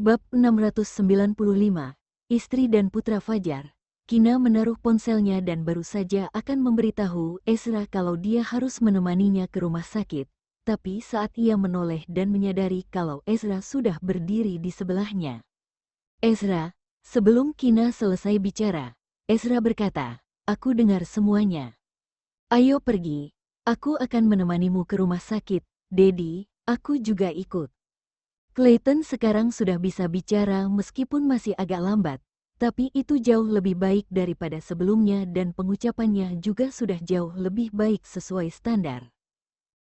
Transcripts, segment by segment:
Bab 695, Istri dan Putra Fajar. Kina menaruh ponselnya dan baru saja akan memberitahu Ezra kalau dia harus menemaninya ke rumah sakit. Tapi saat ia menoleh dan menyadari kalau Ezra sudah berdiri di sebelahnya. Ezra, sebelum Kina selesai bicara, Ezra berkata, "Aku dengar semuanya. Ayo pergi, aku akan menemanimu ke rumah sakit, Dedi, aku juga ikut." Clayton sekarang sudah bisa bicara meskipun masih agak lambat, tapi itu jauh lebih baik daripada sebelumnya dan pengucapannya juga sudah jauh lebih baik sesuai standar.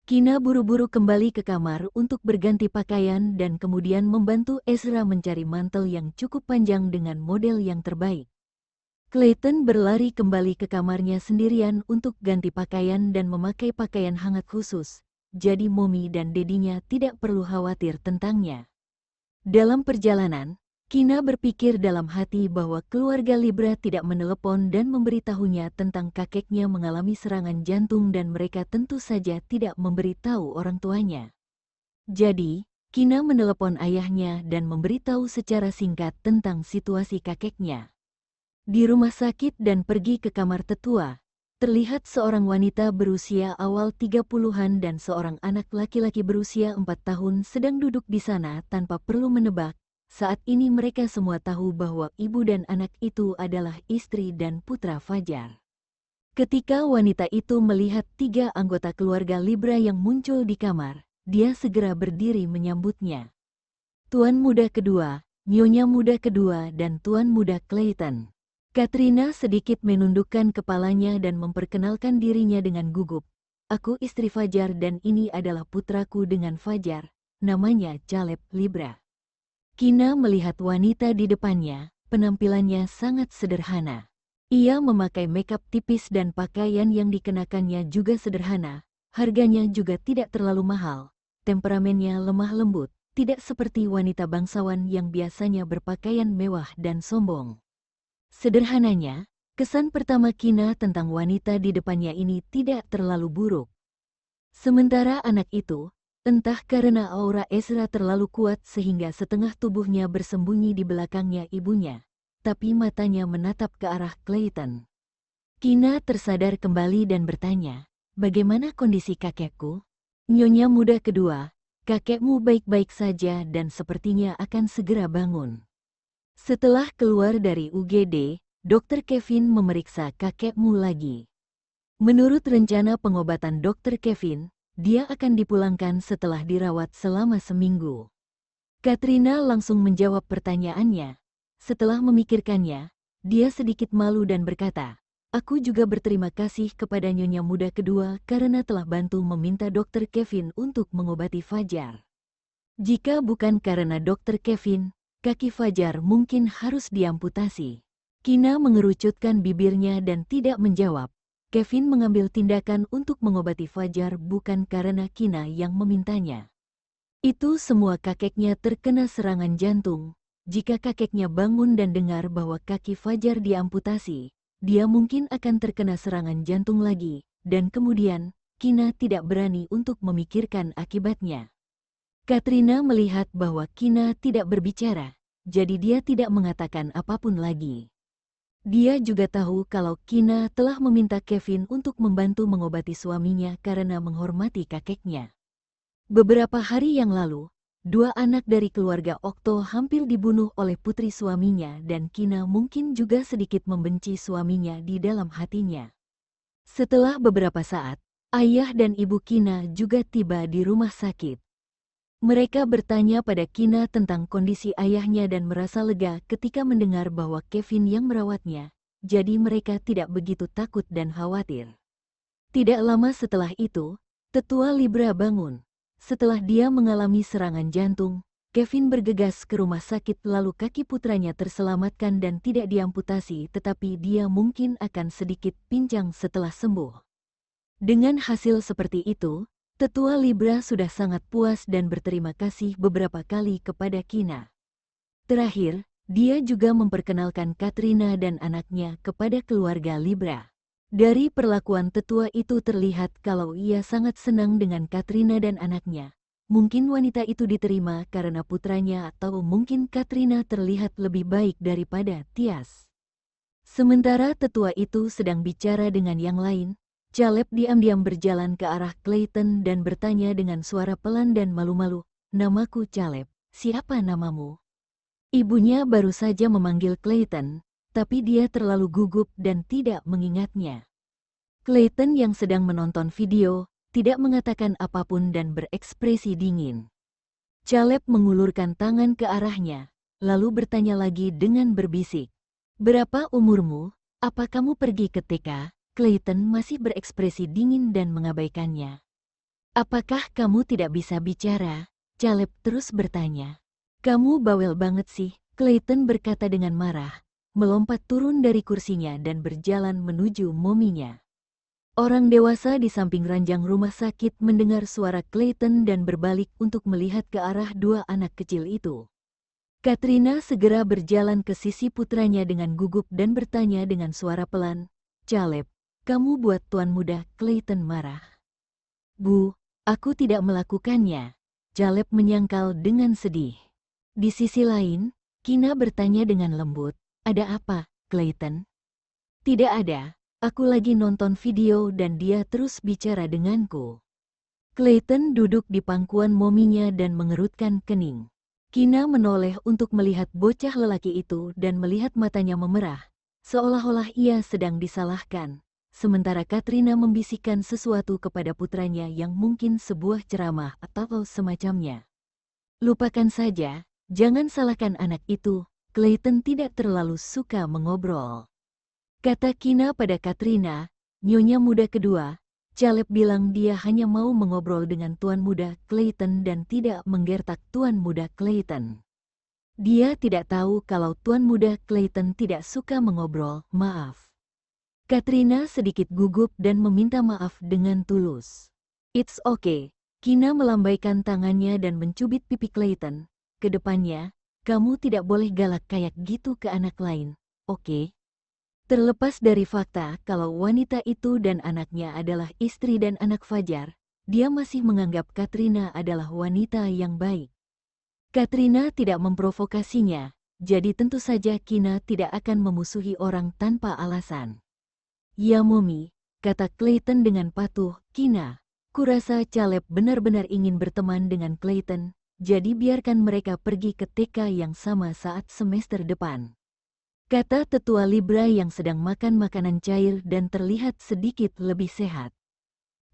Kina buru-buru kembali ke kamar untuk berganti pakaian dan kemudian membantu Ezra mencari mantel yang cukup panjang dengan model yang terbaik. Clayton berlari kembali ke kamarnya sendirian untuk ganti pakaian dan memakai pakaian hangat khusus. Jadi Mommy dan Dedinya tidak perlu khawatir tentangnya. Dalam perjalanan, Kina berpikir dalam hati bahwa keluarga Libra tidak menelepon dan memberitahunya tentang kakeknya mengalami serangan jantung dan mereka tentu saja tidak memberitahu orang tuanya. Jadi, Kina menelepon ayahnya dan memberitahu secara singkat tentang situasi kakeknya. Di rumah sakit dan pergi ke kamar tetua. Terlihat seorang wanita berusia awal 30-an dan seorang anak laki-laki berusia 4 tahun sedang duduk di sana tanpa perlu menebak. Saat ini mereka semua tahu bahwa ibu dan anak itu adalah istri dan putra Fajar. Ketika wanita itu melihat 3 anggota keluarga Libra yang muncul di kamar, dia segera berdiri menyambutnya. Tuan muda kedua, Nyonya muda kedua dan Tuan muda Clayton. Katrina sedikit menundukkan kepalanya dan memperkenalkan dirinya dengan gugup. "Aku istri Fajar dan ini adalah putraku dengan Fajar, namanya Caleb Libra." Kina melihat wanita di depannya, penampilannya sangat sederhana. Ia memakai makeup tipis dan pakaian yang dikenakannya juga sederhana, harganya juga tidak terlalu mahal, temperamennya lemah lembut, tidak seperti wanita bangsawan yang biasanya berpakaian mewah dan sombong. Sederhananya, kesan pertama Kina tentang wanita di depannya ini tidak terlalu buruk. Sementara anak itu, entah karena aura Ezra terlalu kuat sehingga setengah tubuhnya bersembunyi di belakangnya ibunya, tapi matanya menatap ke arah Clayton. Kina tersadar kembali dan bertanya, "Bagaimana kondisi kakekku?" "Nyonya muda kedua, kakekmu baik-baik saja dan sepertinya akan segera bangun." Setelah keluar dari UGD, Dr. Kevin memeriksa kakekmu lagi. Menurut rencana pengobatan Dr. Kevin, dia akan dipulangkan setelah dirawat selama seminggu. Katrina langsung menjawab pertanyaannya. Setelah memikirkannya, dia sedikit malu dan berkata, "Aku juga berterima kasih kepada Nyonya muda kedua karena telah bantu meminta Dr. Kevin untuk mengobati Fajar. Jika bukan karena Dr. Kevin, kaki Fajar mungkin harus diamputasi." Kina mengerucutkan bibirnya dan tidak menjawab. Kevin mengambil tindakan untuk mengobati Fajar bukan karena Kina yang memintanya. Itu semua kakeknya terkena serangan jantung. Jika kakeknya bangun dan dengar bahwa kaki Fajar diamputasi, dia mungkin akan terkena serangan jantung lagi, dan kemudian, Kina tidak berani untuk memikirkan akibatnya. Katrina melihat bahwa Kina tidak berbicara, jadi dia tidak mengatakan apapun lagi. Dia juga tahu kalau Kina telah meminta Kevin untuk membantu mengobati suaminya karena menghormati kakeknya. Beberapa hari yang lalu, 2 anak dari keluarga Okto hampir dibunuh oleh putri suaminya dan Kina mungkin juga sedikit membenci suaminya di dalam hatinya. Setelah beberapa saat, ayah dan ibu Kina juga tiba di rumah sakit. Mereka bertanya pada Kina tentang kondisi ayahnya dan merasa lega ketika mendengar bahwa Kevin yang merawatnya, jadi mereka tidak begitu takut dan khawatir. Tidak lama setelah itu, tetua Libra bangun. Setelah dia mengalami serangan jantung, Kevin bergegas ke rumah sakit lalu kaki putranya terselamatkan dan tidak diamputasi tetapi dia mungkin akan sedikit pincang setelah sembuh. Dengan hasil seperti itu, tetua Libra sudah sangat puas dan berterima kasih beberapa kali kepada Kina. Terakhir, dia juga memperkenalkan Katrina dan anaknya kepada keluarga Libra. Dari perlakuan tetua itu terlihat kalau ia sangat senang dengan Katrina dan anaknya, Mungkin wanita itu diterima karena putranya atau mungkin Katrina terlihat lebih baik daripada Tias. Sementara tetua itu sedang bicara dengan yang lain, Caleb diam-diam berjalan ke arah Clayton dan bertanya dengan suara pelan dan malu-malu, "Namaku Caleb, siapa namamu?" Ibunya baru saja memanggil Clayton, tapi dia terlalu gugup dan tidak mengingatnya. Clayton yang sedang menonton video, tidak mengatakan apapun dan berekspresi dingin. Caleb mengulurkan tangan ke arahnya, lalu bertanya lagi dengan berbisik. "Berapa umurmu? Apa kamu pergi ke TK?" Clayton masih berekspresi dingin dan mengabaikannya. "Apakah kamu tidak bisa bicara?" Caleb terus bertanya. "Kamu bawel banget sih," Clayton berkata dengan marah, melompat turun dari kursinya dan berjalan menuju mominya. Orang dewasa di samping ranjang rumah sakit mendengar suara Clayton dan berbalik untuk melihat ke arah dua anak kecil itu. Katrina segera berjalan ke sisi putranya dengan gugup dan bertanya dengan suara pelan, "Caleb, kamu buat tuan muda." Clayton marah. "Bu, aku tidak melakukannya." Caleb menyangkal dengan sedih. Di sisi lain, Kina bertanya dengan lembut, "Ada apa, Clayton?" "Tidak ada. Aku lagi nonton video dan dia terus bicara denganku." Clayton duduk di pangkuan mominya dan mengerutkan kening. Kina menoleh untuk melihat bocah lelaki itu dan melihat matanya memerah, seolah-olah ia sedang disalahkan. Sementara Katrina membisikkan sesuatu kepada putranya yang mungkin sebuah ceramah atau semacamnya. "Lupakan saja, jangan salahkan anak itu." Clayton tidak terlalu suka mengobrol. Kata Kina pada Katrina, nyonya muda kedua. Caleb bilang dia hanya mau mengobrol dengan tuan muda Clayton dan tidak menggertak tuan muda Clayton. Dia tidak tahu kalau tuan muda Clayton tidak suka mengobrol, "Maaf." Katrina sedikit gugup dan meminta maaf dengan tulus. "It's okay." Kina melambaikan tangannya dan mencubit pipi Clayton. "Kedepannya, kamu tidak boleh galak kayak gitu ke anak lain, oke?" Terlepas dari fakta kalau wanita itu dan anaknya adalah istri dan anak Fajar, dia masih menganggap Katrina adalah wanita yang baik. Katrina tidak memprovokasinya, jadi tentu saja Kina tidak akan memusuhi orang tanpa alasan. "Ya Momi," kata Clayton dengan patuh, "Kina, kurasa Caleb benar-benar ingin berteman dengan Clayton, jadi biarkan mereka pergi ke TK yang sama saat semester depan." Kata tetua Libra yang sedang makan makanan cair dan terlihat sedikit lebih sehat.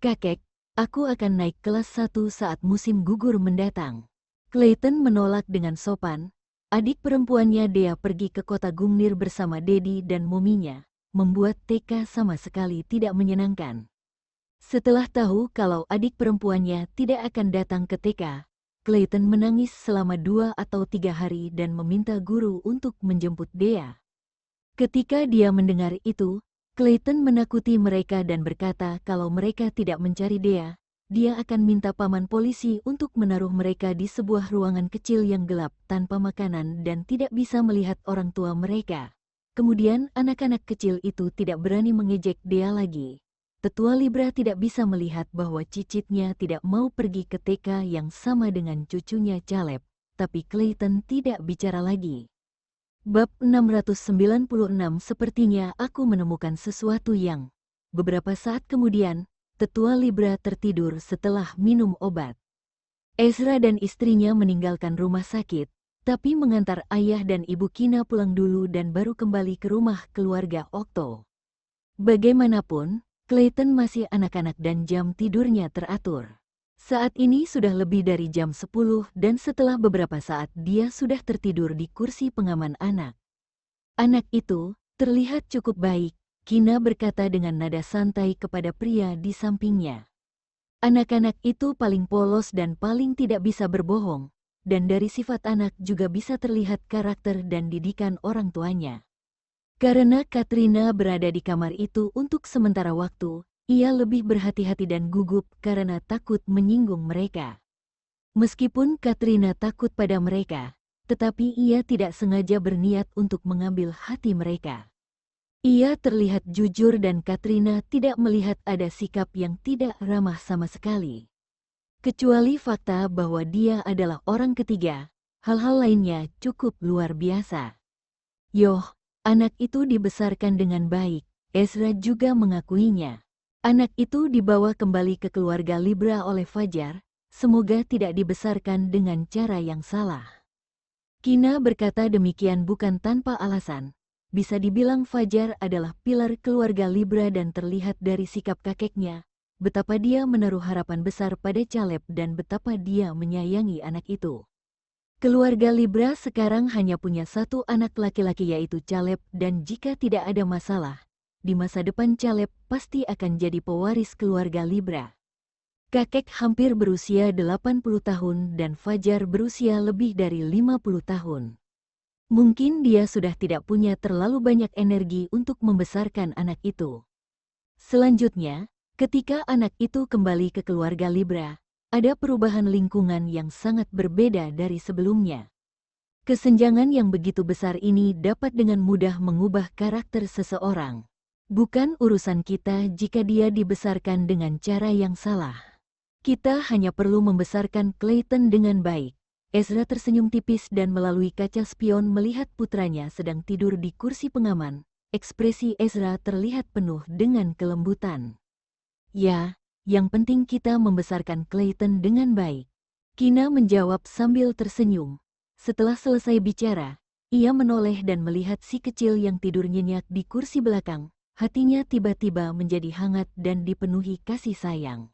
"Kakek, aku akan naik kelas 1 saat musim gugur mendatang." Clayton menolak dengan sopan. Adik perempuannya Dea pergi ke kota Gungnir bersama Dedi dan mominya, membuat TK sama sekali tidak menyenangkan. Setelah tahu kalau adik perempuannya tidak akan datang ke TK, Clayton menangis selama 2 atau 3 hari dan meminta guru untuk menjemput Dea. Ketika dia mendengar itu, Clayton menakuti mereka dan berkata kalau mereka tidak mencari Dea, dia akan minta paman polisi untuk menaruh mereka di sebuah ruangan kecil yang gelap tanpa makanan dan tidak bisa melihat orang tua mereka. Kemudian anak-anak kecil itu tidak berani mengejek Dea lagi. Tetua Libra tidak bisa melihat bahwa cicitnya tidak mau pergi ke TK yang sama dengan cucunya Caleb, tapi Clayton tidak bicara lagi. Bab 696. Sepertinya aku menemukan sesuatu yang... Beberapa saat kemudian, tetua Libra tertidur setelah minum obat. Ezra dan istrinya meninggalkan rumah sakit, tapi mengantar ayah dan ibu Kina pulang dulu dan baru kembali ke rumah keluarga Okto. Bagaimanapun, Clayton masih anak-anak dan jam tidurnya teratur. Saat ini sudah lebih dari jam 10 dan setelah beberapa saat dia sudah tertidur di kursi pengaman anak. "Anak itu terlihat cukup baik," Kina berkata dengan nada santai kepada pria di sampingnya. "Anak-anak itu paling polos dan paling tidak bisa berbohong, dan dari sifat anak juga bisa terlihat karakter dan didikan orang tuanya." Karena Katrina berada di kamar itu untuk sementara waktu, ia lebih berhati-hati dan gugup karena takut menyinggung mereka. Meskipun Katrina takut pada mereka, tetapi ia tidak sengaja berniat untuk mengambil hati mereka. Ia terlihat jujur dan Katrina tidak melihat ada sikap yang tidak ramah sama sekali. Kecuali fakta bahwa dia adalah orang ketiga, hal-hal lainnya cukup luar biasa. Yoh, anak itu dibesarkan dengan baik, Ezra juga mengakuinya. Anak itu dibawa kembali ke keluarga Libra oleh Fajar, semoga tidak dibesarkan dengan cara yang salah. Kina berkata demikian bukan tanpa alasan. Bisa dibilang Fajar adalah pilar keluarga Libra dan terlihat dari sikap kakeknya, betapa dia menaruh harapan besar pada Caleb dan betapa dia menyayangi anak itu. Keluarga Libra sekarang hanya punya satu anak laki-laki yaitu Caleb dan jika tidak ada masalah, di masa depan Caleb pasti akan jadi pewaris keluarga Libra. Kakek hampir berusia 80 tahun dan Fajar berusia lebih dari 50 tahun. Mungkin dia sudah tidak punya terlalu banyak energi untuk membesarkan anak itu. Selanjutnya, ketika anak itu kembali ke keluarga Libra, ada perubahan lingkungan yang sangat berbeda dari sebelumnya. Kesenjangan yang begitu besar ini dapat dengan mudah mengubah karakter seseorang. Bukan urusan kita jika dia dibesarkan dengan cara yang salah. Kita hanya perlu membesarkan Clayton dengan baik. Ezra tersenyum tipis dan melalui kaca spion melihat putranya sedang tidur di kursi pengaman. Ekspresi Ezra terlihat penuh dengan kelembutan. Ya, yang penting kita membesarkan Clayton dengan baik. Kina menjawab sambil tersenyum. Setelah selesai bicara, ia menoleh dan melihat si kecil yang tidur nyenyak di kursi belakang. Hatinya tiba-tiba menjadi hangat dan dipenuhi kasih sayang.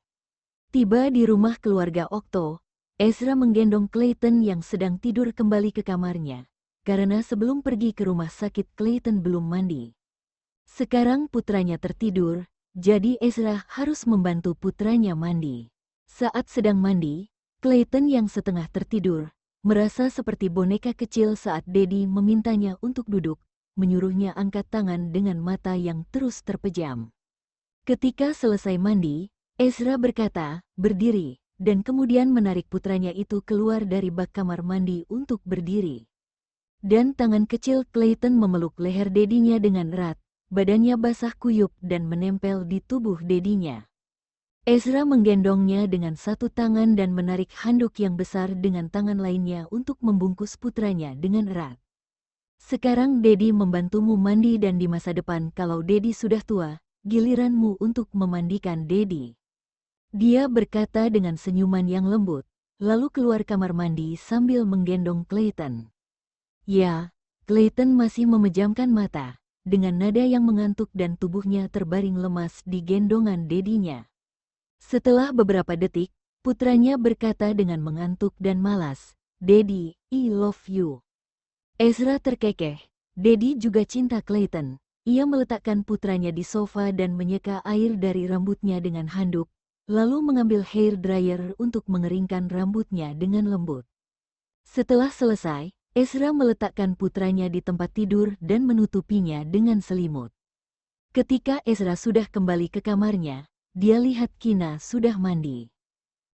Tiba di rumah keluarga Okto, Ezra menggendong Clayton yang sedang tidur kembali ke kamarnya, karena sebelum pergi ke rumah sakit Clayton belum mandi. Sekarang putranya tertidur, jadi Ezra harus membantu putranya mandi. Saat sedang mandi, Clayton yang setengah tertidur, merasa seperti boneka kecil saat Daddy memintanya untuk duduk, menyuruhnya angkat tangan dengan mata yang terus terpejam. Ketika selesai mandi, Ezra berkata, berdiri, dan kemudian menarik putranya itu keluar dari bak kamar mandi untuk berdiri. Dan tangan kecil Clayton memeluk leher dedinya dengan erat, badannya basah kuyup dan menempel di tubuh dedinya. Ezra menggendongnya dengan satu tangan dan menarik handuk yang besar dengan tangan lainnya untuk membungkus putranya dengan erat. Sekarang Daddy membantumu mandi dan di masa depan kalau Daddy sudah tua, giliranmu untuk memandikan Daddy. Dia berkata dengan senyuman yang lembut, lalu keluar kamar mandi sambil menggendong Clayton. Ya, Clayton masih memejamkan mata, dengan nada yang mengantuk dan tubuhnya terbaring lemas di gendongan dedinya. Setelah beberapa detik, putranya berkata dengan mengantuk dan malas, Daddy, I love you. Ezra terkekeh, Daddy juga cinta Clayton. Ia meletakkan putranya di sofa dan menyeka air dari rambutnya dengan handuk, lalu mengambil hair dryer untuk mengeringkan rambutnya dengan lembut. Setelah selesai, Ezra meletakkan putranya di tempat tidur dan menutupinya dengan selimut. Ketika Ezra sudah kembali ke kamarnya, dia lihat Kina sudah mandi.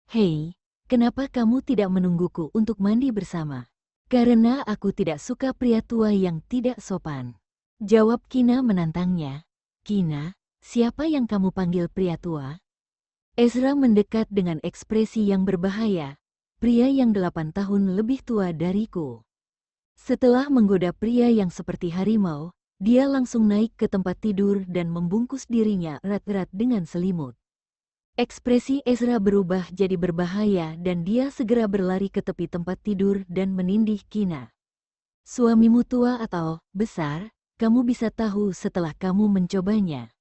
Hei, kenapa kamu tidak menungguku untuk mandi bersama? Karena aku tidak suka pria tua yang tidak sopan. Jawab Kina menantangnya. Kina, siapa yang kamu panggil pria tua? Ezra mendekat dengan ekspresi yang berbahaya. Pria yang 8 tahun lebih tua dariku. Setelah menggoda pria yang seperti harimau, dia langsung naik ke tempat tidur dan membungkus dirinya erat-erat dengan selimut. Ekspresi Ezra berubah jadi berbahaya dan dia segera berlari ke tepi tempat tidur dan menindih Kina. Suamimu tua atau besar, kamu bisa tahu setelah kamu mencobanya.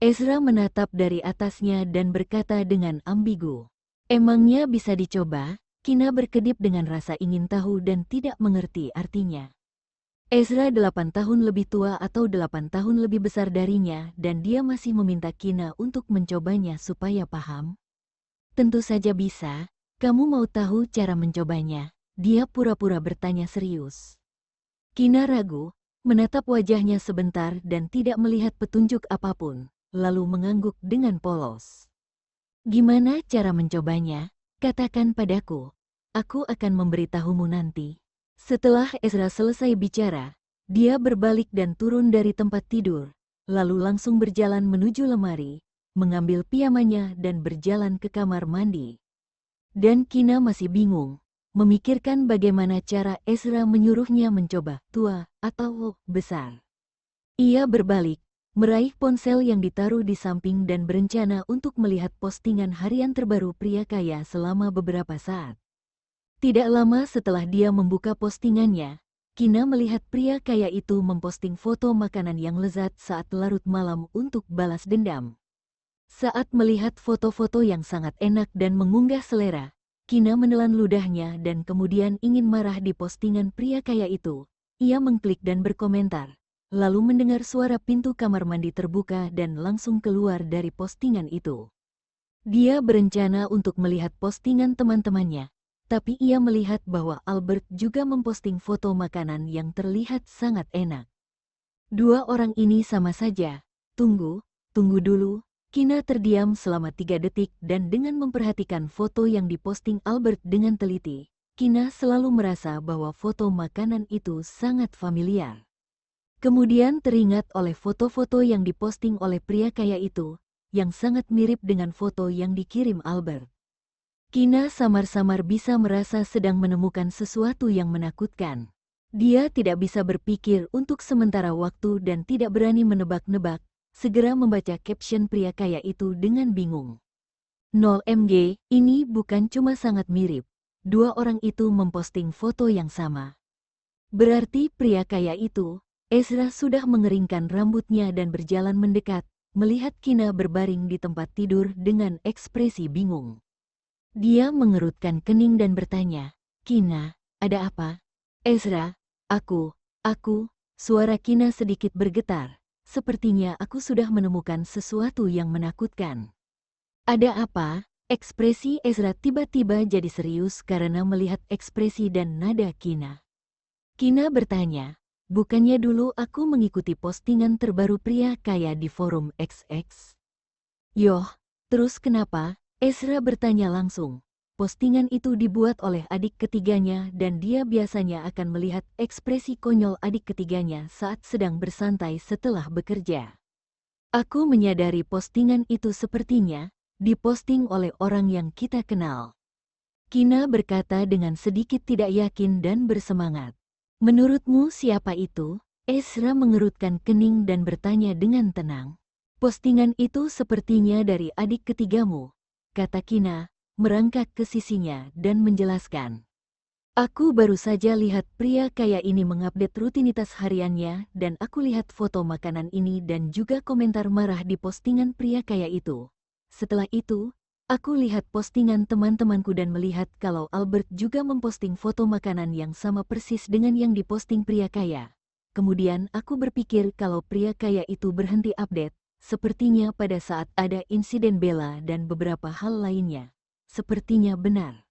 Ezra menatap dari atasnya dan berkata dengan ambigu. Emangnya bisa dicoba? Kina berkedip dengan rasa ingin tahu dan tidak mengerti artinya. Ezra 8 tahun lebih tua atau 8 tahun lebih besar darinya dan dia masih meminta Kina untuk mencobanya supaya paham. Tentu saja bisa, kamu mau tahu cara mencobanya? Dia pura-pura bertanya serius. Kina ragu, menatap wajahnya sebentar dan tidak melihat petunjuk apapun. Lalu mengangguk dengan polos. Gimana cara mencobanya? Katakan padaku. Aku akan memberitahumu nanti. Setelah Ezra selesai bicara, dia berbalik dan turun dari tempat tidur, lalu langsung berjalan menuju lemari, mengambil pijamannya dan berjalan ke kamar mandi. Dan Kina masih bingung, memikirkan bagaimana cara Ezra menyuruhnya mencoba tua atau besar. Ia berbalik, meraih ponsel yang ditaruh di samping dan berencana untuk melihat postingan harian terbaru pria kaya selama beberapa saat. Tidak lama setelah dia membuka postingannya, Kina melihat pria kaya itu memposting foto makanan yang lezat saat larut malam untuk balas dendam. Saat melihat foto-foto yang sangat enak dan mengunggah selera, Kina menelan ludahnya dan kemudian ingin marah di postingan pria kaya itu. Ia mengklik dan berkomentar, lalu mendengar suara pintu kamar mandi terbuka dan langsung keluar dari postingan itu. Dia berencana untuk melihat postingan teman-temannya, tapi ia melihat bahwa Albert juga memposting foto makanan yang terlihat sangat enak. Dua orang ini sama saja. Tunggu dulu. Kina terdiam selama 3 detik dan dengan memperhatikan foto yang diposting Albert dengan teliti, Kina selalu merasa bahwa foto makanan itu sangat familiar. Kemudian teringat oleh foto-foto yang diposting oleh pria kaya itu, yang sangat mirip dengan foto yang dikirim Albert. Kina samar-samar bisa merasa sedang menemukan sesuatu yang menakutkan. Dia tidak bisa berpikir untuk sementara waktu dan tidak berani menebak-nebak, segera membaca caption pria kaya itu dengan bingung. 0 mg, ini bukan cuma sangat mirip. Dua orang itu memposting foto yang sama. Berarti pria kaya itu, Ezra sudah mengeringkan rambutnya dan berjalan mendekat, melihat Kina berbaring di tempat tidur dengan ekspresi bingung. Dia mengerutkan kening dan bertanya, "Kina, ada apa?" "Ezra, aku," suara Kina sedikit bergetar. "Sepertinya aku sudah menemukan sesuatu yang menakutkan." "Ada apa?" Ekspresi Ezra tiba-tiba jadi serius karena melihat ekspresi dan nada Kina. Kina bertanya, "Bukannya dulu aku mengikuti postingan terbaru pria kaya di forum XX?" "Yoh, terus kenapa?" Ezra bertanya langsung. Postingan itu dibuat oleh adik ketiganya dan dia biasanya akan melihat ekspresi konyol adik ketiganya saat sedang bersantai setelah bekerja. "Aku menyadari postingan itu sepertinya diposting oleh orang yang kita kenal." Kina berkata dengan sedikit tidak yakin dan bersemangat. "Menurutmu siapa itu?" Ezra mengerutkan kening dan bertanya dengan tenang. "Postingan itu sepertinya dari adik ketigamu," kata Kina, merangkak ke sisinya dan menjelaskan. "Aku baru saja lihat pria kaya ini mengupdate rutinitas hariannya dan aku lihat foto makanan ini dan juga komentar marah di postingan pria kaya itu. Setelah itu, aku lihat postingan teman-temanku dan melihat kalau Albert juga memposting foto makanan yang sama persis dengan yang diposting pria kaya. Kemudian aku berpikir kalau pria kaya itu berhenti update, sepertinya pada saat ada insiden Bella dan beberapa hal lainnya. Sepertinya benar."